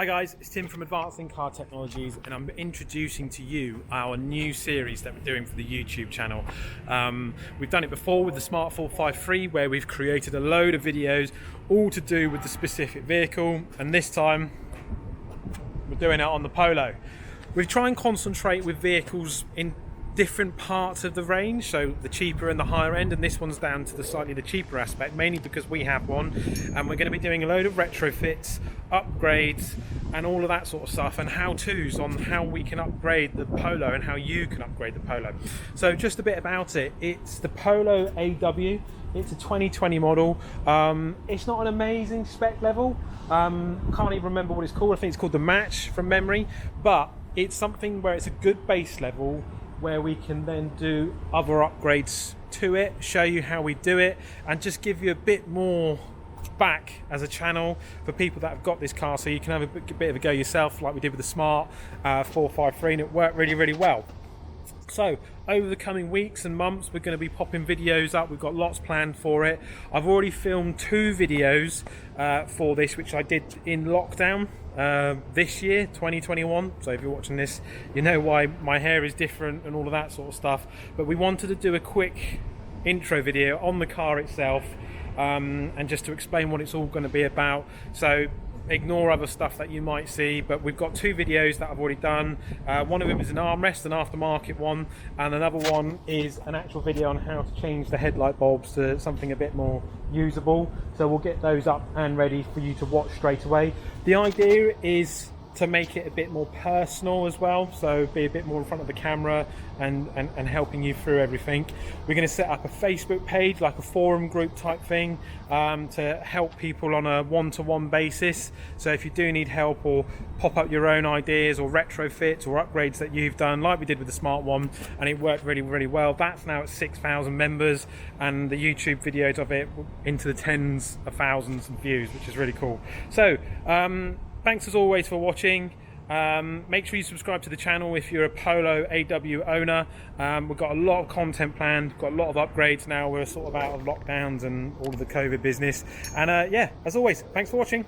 Hi guys, it's Tim from Advancing Car Technologies, and I'm introducing to you our new series that we're doing for the YouTube channel. We've done it before with the Smart 453, where we've created a load of videos all to do with the specific vehicle, and this time we're doing it on the Polo. We try and concentrate with vehicles in different parts of the range, so the cheaper and the higher end, and this one's down to the slightly the cheaper aspect, mainly because we have one, and we're going to be doing a load of retrofits, upgrades, and all of that sort of stuff, and how-tos on how we can upgrade the Polo and how you can upgrade the Polo. So just a bit about it. It's the Polo AW. It's a 2020 model. It's not an amazing spec level. Can't even remember what it's called. I think it's called the Match from memory, but it's something where it's a good base level where we can then do other upgrades to it, show you how we do it, and just give you a bit more back as a channel for people that have got this car, so you can have a bit of a go yourself, like we did with the Smart 453, and it worked really, really well. So over the coming weeks and months, we're going to be popping videos up. We've got lots planned for it. I've already filmed 2 videos for this, which I did in lockdown this year, 2021. So if you're watching this, you know why my hair is different and all of that sort of stuff. But we wanted to do a quick intro video on the car itself, and just to explain what it's all going to be about. So ignore other stuff that you might see, but we've got 2 videos that I've already done. One of them is an armrest, an aftermarket one, and another one is an actual video on how to change the headlight bulbs to something a bit more usable. So we'll get those up and ready for you to watch straight away. The idea is to make it a bit more personal as well, so be a bit more in front of the camera and helping you through everything. We're going to set up a Facebook page, like a forum group type thing, to help people on a one-to-one basis. So if you do need help or pop up your own ideas or retrofits or upgrades that you've done, like we did with the Smart one, and it worked really, really well. That's now at 6,000 members, and the YouTube videos of it into the tens of thousands of views, which is really cool. So thanks as always for watching. Make sure you subscribe to the channel if you're a Polo AW owner. We've got a lot of content planned, got a lot of upgrades now. We're sort of out of lockdowns and all of the COVID business. And yeah, as always, thanks for watching.